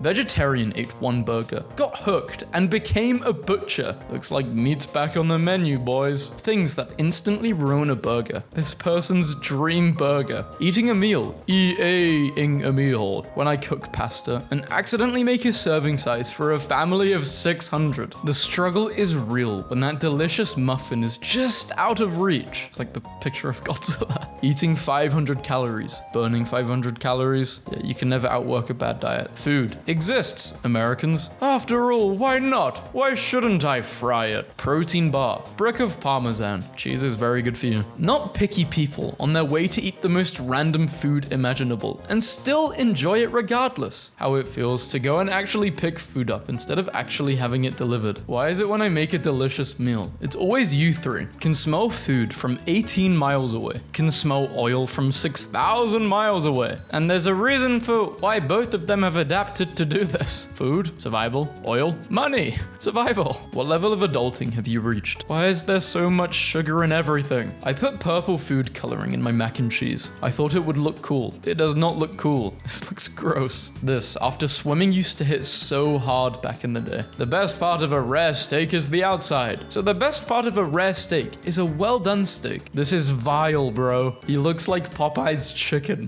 Vegetarian ate one burger, got hooked, and became a butcher. Looks like meat's back on the menu, boys. Things that instantly ruin a burger. This person's dream burger. Eating a meal. EA-ing a meal. When I cook pasta and accidentally make a serving size for a family of 600. The struggle is real when that delicious muffin is just out of reach. It's like the picture of Godzilla. Eating 500 calories. Burning 500 calories. Yeah, you can never outwork a bad diet. Food exists, Americans. After all, why not? Why shouldn't I fry it? Protein bar. Brick of Parmesan. Cheese is very good for you. Not picky people on their way to eat the most random food imaginable and still enjoy it regardless. How it feels to go and actually pick food up instead of actually having it delivered. Why is it when I make a delicious meal, it's always you three? Can smell food from 18 miles away. Can smell oil from 6,000 miles away. And there's a reason for why both of them have adapted to do this. Food, survival, oil, money, survival. What level of adulting have you reached? Why is there so much sugar in everything? I put purple food coloring in my mac and cheese. I thought it would look cool. It does not look cool. This looks gross. This, after swimming, used to hit so hard back in the day. The best part of a rare steak is the outside. So the best part of a rare steak is a well done steak. This is vile, bro. He looks like Popeye's chicken.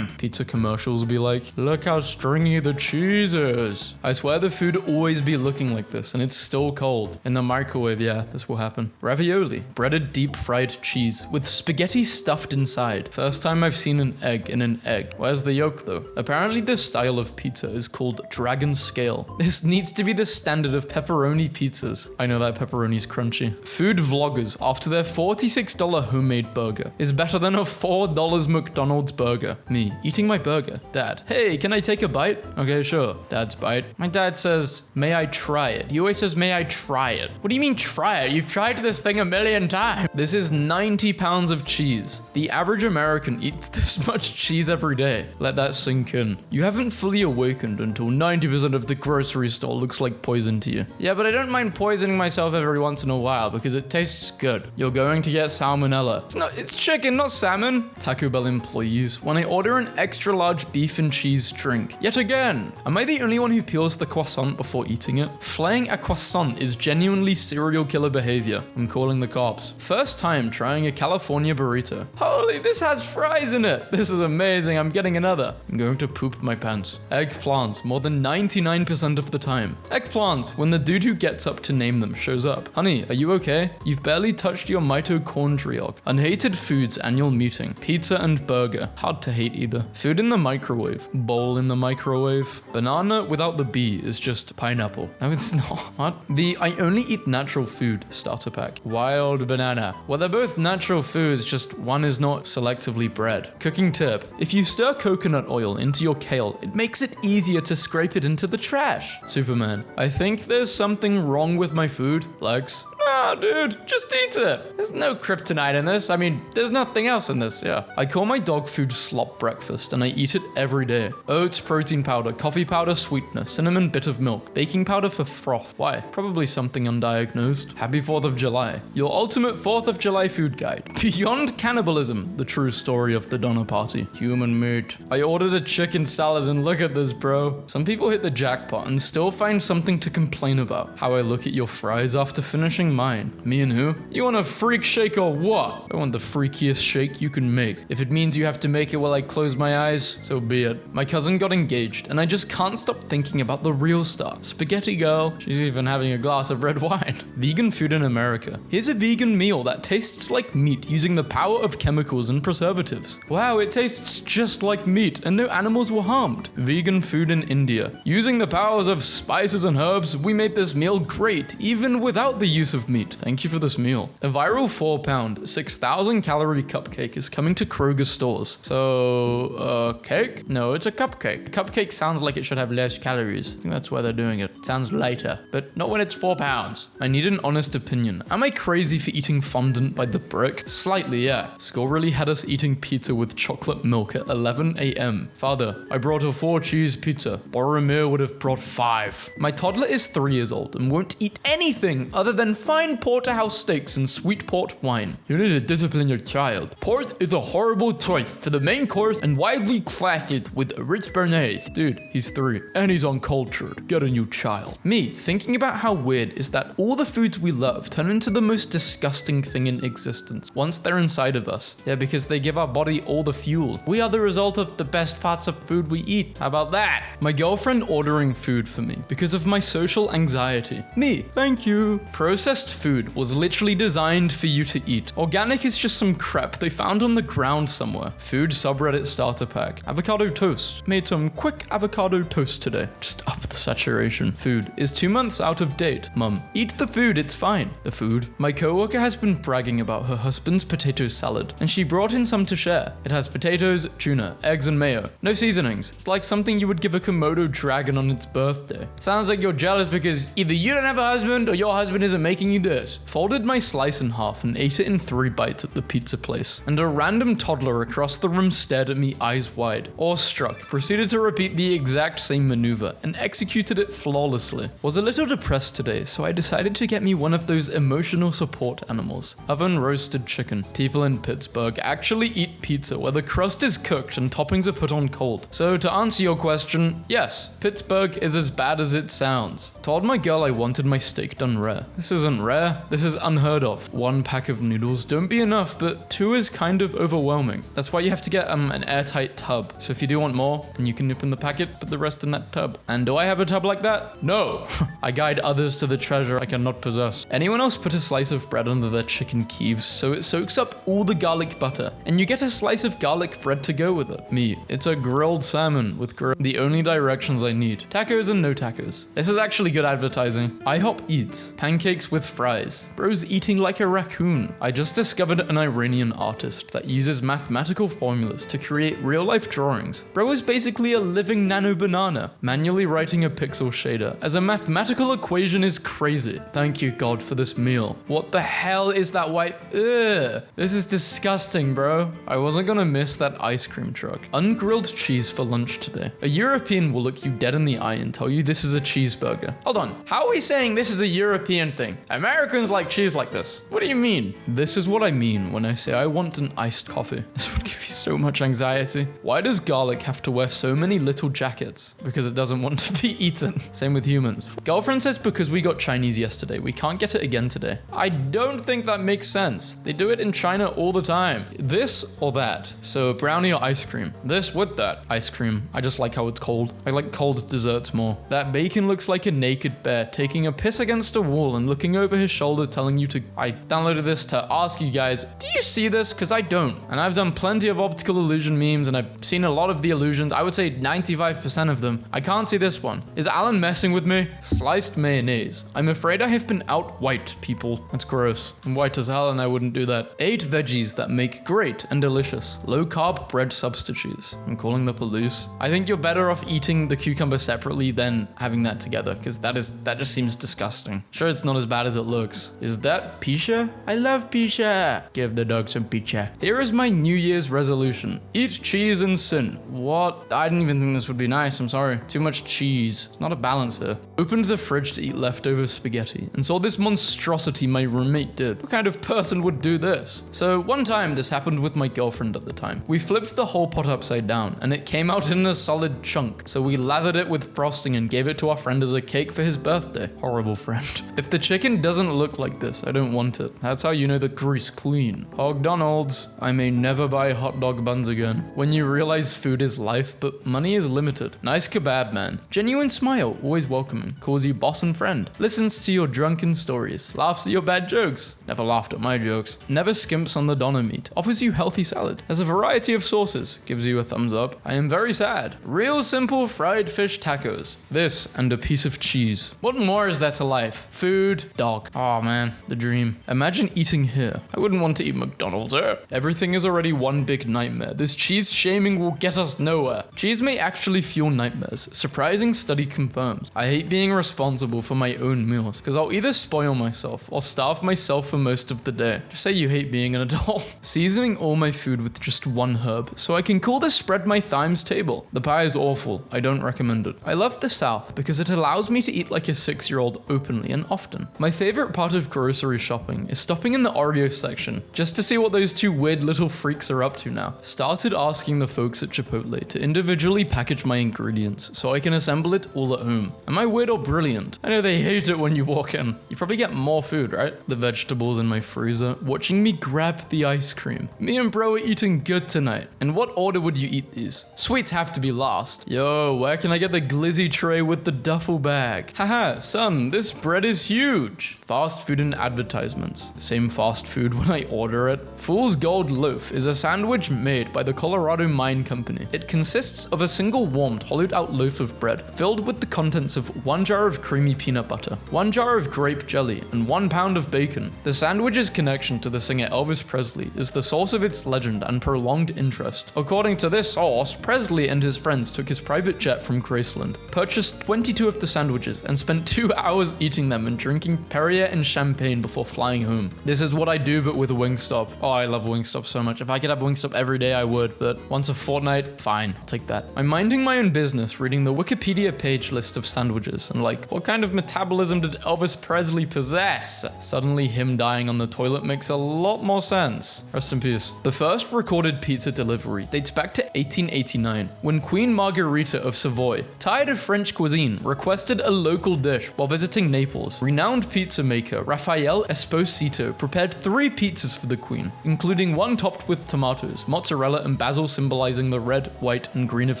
Pizza commercials be like, look how stringy the cheese is. I swear the food always be looking like this and it's still cold. In the microwave, yeah, this will happen. Ravioli, breaded deep fried cheese with spaghetti stuffed inside. First time I've seen an egg in an egg. Where's the yolk though? Apparently this style of pizza is called dragon scale. This needs to be the standard of pepperoni pizzas. I know that pepperoni's crunchy. Food vloggers after their $46 homemade burger is better than a $4 McDonald's burger. Me, eating my burger. Dad, hey, can I take a bite? Okay, sure. Dad's bite. My dad says, may I try it? He always says, may I try it? What do you mean try it? You've tried this thing a million times. This is 90 pounds of cheese. The average American eats this much cheese every day. Let that sink in. You haven't fully awakened until 90% of the grocery store looks like poison to you. Yeah, but I don't mind poisoning myself every once in a while because it tastes good. You're going to get salmonella. It's chicken, not salmon. Taco Bell employees, when I order an extra large beef and cheese drink. Yet again, am I the only one who peels the croissant before eating it? Flaying a croissant is genuinely serial killer behavior. I'm calling the cops. First time trying a California burrito. Holy, this has fries in it. This is amazing. I'm getting another. I'm going to poop my pants. Eggplants, more than 99% of the time. Eggplants, when the dude who gets up to name them shows up. Honey, are you okay? You've barely touched your mitochondrial. Unhated foods annual meeting. Pizza and burger. Hard to hate either. Food in the microwave. Bowl in the microwave. Banana without the B is just pineapple. No, it's not. What? The I only eat natural food starter pack. Wild banana. Well, they're both natural foods, just one is not selectively bred. Cooking tip. If you stir coconut oil into your kale, it makes it easier to scrape it into the trash. Superman. I think there's something wrong with my food. Lex. Nah, dude, just eat it. There's no kryptonite in this. I mean, there's nothing else in this, yeah. I call my dog food slop breakfast and I eat it every day. Oats, protein powder, coffee powder, sweetener, cinnamon, bit of milk, baking powder for froth. Why? Probably something undiagnosed. Happy 4th of July. Your ultimate 4th of July food guide. Beyond cannibalism, the true story of the Donner Party. Human meat. I ordered a chicken salad and look at this, bro. Some people hit the jackpot and still find something to complain about. How I look at your fries after finishing mine. Me and who? You want a freak shake or what? I want the freakiest shake you can make. If it means you have to make it while I close my eyes, so be it. My cousin got engaged and I just can't stop thinking about the real star. Spaghetti girl. She's even having a glass of red wine. Vegan food in America. Here's a vegan meal that tastes like meat using the power of chemicals and preservatives. Wow, it tastes just like meat and no animals were harmed. Vegan food in India. Using the powers of spices and herbs, we made this meal great, even without the use of meat. Thank you for this meal. A viral 4-pound, 6,000 calorie cupcake is coming to Kroger stores. So, cake? No, it's a cupcake. Cupcake sounds like it should have less calories. I think that's why they're doing it. It sounds lighter, but not when it's 4 pounds. I need an honest opinion. Am I crazy for eating fondant by the brick? Slightly, yeah. School really had us eating pizza with chocolate milk at 11 a.m. Father, I brought a 4-cheese pizza. Boromir would have brought 5. My toddler is 3 years old and won't eat anything other than fun fine porterhouse steaks and sweet port wine. You need to discipline your child. Port is a horrible choice for the main course and widely classed with rich béarnaise. Dude, he's 3 and he's uncultured. Get a new child. Me, thinking about how weird is that all the foods we love turn into the most disgusting thing in existence once they're inside of us. Yeah, because they give our body all the fuel. We are the result of the best parts of food we eat. How about that? My girlfriend ordering food for me because of my social anxiety. Me, thank you. Processed food was literally designed for you to eat. Organic is just some crap they found on the ground somewhere. Food subreddit starter pack. Avocado toast. Made some quick avocado toast today. Just up the saturation. Food is 2 months out of date. Mum, eat the food, it's fine. The food. My coworker has been bragging about her husband's potato salad, and she brought in some to share. It has potatoes, tuna, eggs, and mayo. No seasonings. It's like something you would give a Komodo dragon on its birthday. Sounds like you're jealous because either you don't have a husband or your husband isn't making you this. Folded my slice in half and ate it in 3 bites at the pizza place, and a random toddler across the room stared at me eyes wide. Awestruck, proceeded to repeat the exact same maneuver and executed it flawlessly. Was a little depressed today, so I decided to get me one of those emotional support animals. Oven roasted chicken. People in Pittsburgh actually eat pizza where the crust is cooked and toppings are put on cold. So to answer your question, yes, Pittsburgh is as bad as it sounds. Told my girl I wanted my steak done rare. This isn't rare, this is unheard of. 1 pack of noodles don't be enough, but 2 is kind of overwhelming. That's why you have to get an airtight tub. So if you do want more, then you can nip in the packet, put the rest in that tub. And do I have a tub like that? No. I guide others to the treasure I cannot possess. Anyone else put a slice of bread under their chicken keeves so it soaks up all the garlic butter, and you get a slice of garlic bread to go with it. Me, it's a grilled salmon with the only directions I need. Tacos and no tacos. This is actually good advertising. IHOP eats pancakes with fries. Bro's eating like a raccoon. I just discovered an Iranian artist that uses mathematical formulas to create real-life drawings. Bro is basically a living nano banana. Manually writing a pixel shader as a mathematical equation is crazy. Thank you, God, for this meal. What the hell is that white? Ugh. This is disgusting, bro. I wasn't gonna miss that ice cream truck. Ungrilled cheese for lunch today. A European will look you dead in the eye and tell you this is a cheeseburger. Hold on. How are we saying this is a European thing? Americans like cheese like this. What do you mean? This is what I mean when I say I want an iced coffee. This would give you so much anxiety. Why does garlic have to wear so many little jackets? Because it doesn't want to be eaten. Same with humans. Girlfriend says because we got Chinese yesterday, we can't get it again today. I don't think that makes sense. They do it in China all the time. This or that. So brownie or ice cream. This with that. Ice cream. I just like how it's cold. I like cold desserts more. That bacon looks like a naked bear taking a piss against a wall and looking over his shoulder telling you to... I downloaded this to ask you guys, do you see this? Because I don't. And I've done plenty of optical illusion memes and I've seen a lot of the illusions. I would say 95% of them. I can't see this one. Is Alan messing with me? Sliced mayonnaise. I'm afraid I have been out white, people. That's gross. I'm white as hell and I wouldn't do that. 8 veggies that make great and delicious low carb bread substitutes. I'm calling them loose. I think you're better off eating the cucumber separately than having that together because that just seems disgusting. Sure, it's not as bad as it looks. Is that pizza? I love pizza. Give the dog some pizza. Here is my New Year's resolution. Eat cheese and sin. What? I didn't even think this would be nice. I'm sorry. Too much cheese. It's not a balance here. Opened the fridge to eat leftover spaghetti and saw this monstrosity my roommate did. What kind of person would do this? So one time this happened with my girlfriend at the time. We flipped the whole pot upside down and it came out in a solid chunk. So we lathered it with frosting and gave it to our friend as a cake for his birthday. Horrible friend. If the chicken doesn't look like this, I don't want it. That's how you know the grease clean. Hogdonald's. I may never buy hot dog buns again. When you realize food is life, but money is limited. Nice kebab, man. Genuine smile, always welcoming. Calls you boss and friend. Listens to your drunken stories. Laughs at your bad jokes. Never laughed at my jokes. Never skimps on the doner meat. Offers you healthy salad. Has a variety of sauces. Gives you a thumbs up. I am very sad. Real simple fried fish tacos. This and a piece of cheese. What more is there to life? Food, dog. Oh man, the dream. Imagine eating here. I wouldn't want to eat McDonald's here. Everything is already one big nightmare. This cheese shaming will get us nowhere. Cheese may actually fuel nightmares. Surprising study confirms. I hate being responsible for my own meals because I'll either spoil myself or starve myself for most of the day. Just say you hate being an adult. Seasoning all my food with just 1 herb so I can call this spread my thighs table. The pie is awful. I don't recommend it. I love the South because it allows me to eat like a 6-year-old openly and often. My favorite favorite part of grocery shopping is stopping in the Oreo section just to see what those two weird little freaks are up to now. Started asking the folks at Chipotle to individually package my ingredients so I can assemble it all at home. Am I weird or brilliant? I know they hate it when you walk in. You probably get more food, right? The vegetables in my freezer, watching me grab the ice cream. Me and bro are eating good tonight. In what order would you eat these? Sweets have to be last. Yo, where can I get the Glizzy tray with the duffel bag? Haha, son, this bread is huge. Fast food and advertisements. Same fast food when I order it. Fool's Gold Loaf is a sandwich made by the Colorado Mine Company. It consists of a single warmed, hollowed out loaf of bread filled with the contents of 1 jar of creamy peanut butter, 1 jar of grape jelly, and 1 pound of bacon. The sandwich's connection to the singer Elvis Presley is the source of its legend and prolonged interest. According to this source, Presley and his friends took his private jet from Graceland, purchased 22 of the sandwiches, and spent 2 hours eating them and drinking Perrier and champagne before flying home. This is what I do, but with a Wingstop. Oh, I love Wingstop so much. If I could have Wingstop every day, I would, but once a fortnight, fine, I'll take that. I'm minding my own business, reading the Wikipedia page list of sandwiches, and like, what kind of metabolism did Elvis Presley possess? Suddenly, him dying on the toilet makes a lot more sense. Rest in peace. The first recorded pizza delivery dates back to 1889, when Queen Margherita of Savoy, tired of French cuisine, requested a local dish while visiting Naples. Renowned pizza maker Raffaele Esposito prepared 3 pizzas for the Queen, including one topped with tomatoes, mozzarella, and basil, symbolizing the red, white, and green of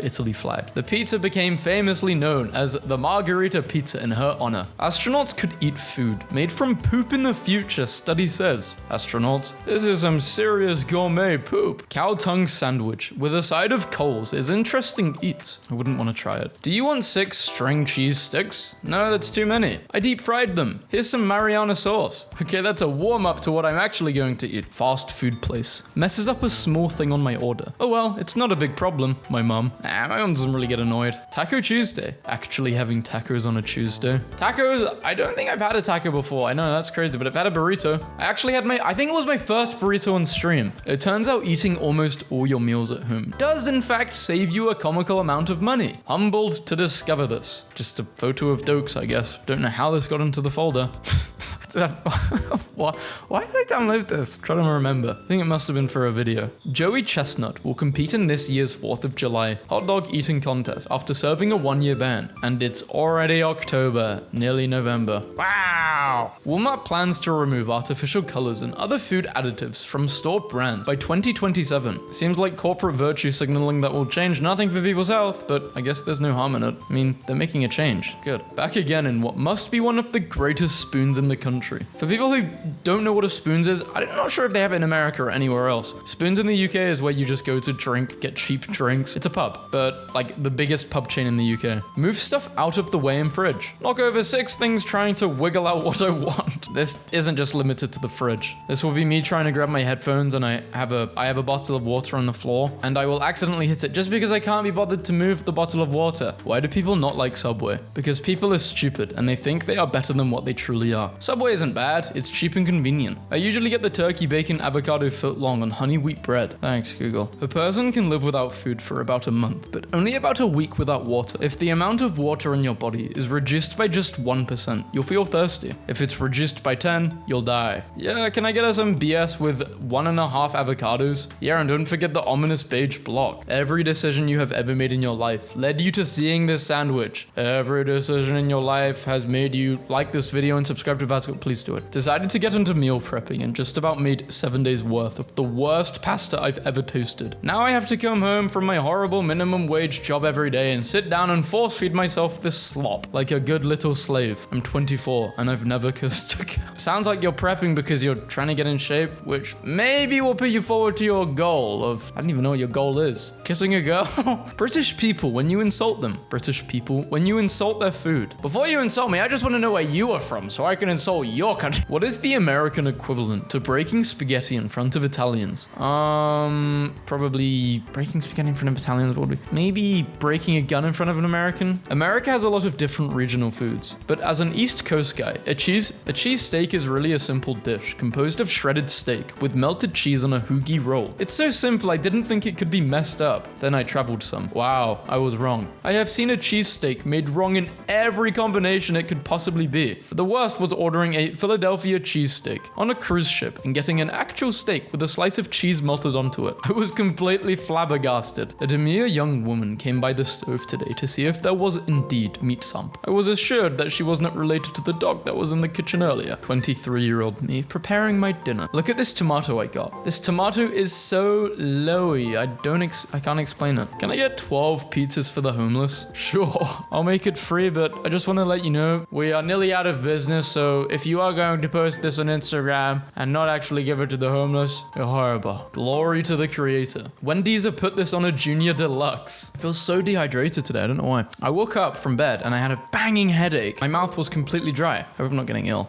Italy flag. The pizza became famously known as the Margherita Pizza in her honor. Astronauts could eat food made from poop in the future, study says. Astronauts, this is some serious gourmet poop. Cow tongue sandwich with a side of coals is interesting eat. I wouldn't want to try it. Do you want 6 string cheese sticks? No, that's too many. I deep fried them. Here's some Mariana sauce. Okay, that's a warm up to what I'm actually going to eat. Fast food place. Messes up a small thing on my order. Oh well, it's not a big problem. My mum. My mum doesn't really get annoyed. Taco Tuesday. Actually having tacos on a Tuesday. Tacos, I don't think I've had a taco before. I know, that's crazy, but I've had a burrito. I actually had I think it was my first burrito on stream. It turns out eating almost all your meals at home does in fact save you a comical amount of money. Humbled to discover this. Just a photo of Dokes, I guess. Don't know how this got into the folder. Why did I download this? Trying to remember. I think it must have been for a video. Joey Chestnut will compete in this year's 4th of July hot dog eating contest after serving a 1-year ban. And it's already October, nearly November. Wow! Walmart plans to remove artificial colors and other food additives from store brands by 2027. Seems like corporate virtue signaling that will change nothing for people's health, but I guess there's no harm in it. I mean, they're making a change. Good. Back again in what must be one of the greatest spoons in the country. For people who don't know what a spoons is, I'm not sure if they have it in America or anywhere else. Spoons in the UK is where you just go to drink, get cheap drinks. It's a pub, but like the biggest pub chain in the UK. Move stuff out of the way in fridge. Knock over 6 things trying to wiggle out what I want. This isn't just limited to the fridge. This will be me trying to grab my headphones and I have a bottle of water on the floor and I will accidentally hit it just because I can't be bothered to move the bottle of water. Why do people not like Subway? Because people are stupid and they think they are better than what they truly are. Subway isn't bad, it's cheap and convenient. I usually get the turkey bacon avocado foot long on honey wheat bread. Thanks, Google. A person can live without food for about a month, but only about a week without water. If the amount of water in your body is reduced by just 1%, you'll feel thirsty. If it's reduced by 10, you'll die. Yeah, can I get us some BS with 1.5 avocados? Yeah, and don't forget the ominous beige block. Every decision you have ever made in your life led you to seeing this sandwich. Every decision in your life has made you like this video and subscribe to VaazkL. Please do it. Decided to get into meal prepping and just about made 7 days worth of the worst pasta I've ever toasted. Now I have to come home from my horrible minimum wage job every day and sit down and force feed myself this slop like a good little slave. I'm 24 and I've never kissed a girl. Sounds like you're prepping because you're trying to get in shape, which maybe will put you forward to your goal of, I don't even know what your goal is. Kissing a girl? British people, when you insult them. British people, when you insult their food. Before you insult me, I just want to know where you are from so I can insult your country. What is the American equivalent to breaking spaghetti in front of Italians? Probably breaking spaghetti in front of Italians would be maybe breaking a gun in front of an American. America has a lot of different regional foods, but as an East Coast guy, a cheesesteak is really a simple dish composed of shredded steak with melted cheese on a hoagie roll. It's so simple I didn't think it could be messed up. Then I traveled some. Wow, I was wrong. I have seen a cheesesteak made wrong in every combination it could possibly be. But the worst was ordering a Philadelphia cheesesteak on a cruise ship and getting an actual steak with a slice of cheese melted onto it. I was completely flabbergasted. A demure young woman came by the stove today to see if there was indeed meat sump. I was assured that she was not related to the dog that was in the kitchen earlier. 23-year-old me preparing my dinner. Look at this tomato I got. This tomato is so lowy. I can't explain it. Can I get 12 pizzas for the homeless? Sure, I'll make it free, but I just want to let you know we are nearly out of business, so if you are going to post this on Instagram and not actually give it to the homeless, you're horrible. Glory to the creator. Wendy's have put this on a junior deluxe. I feel so dehydrated today, I don't know why. I woke up from bed and I had a banging headache. My mouth was completely dry. I hope I'm not getting ill.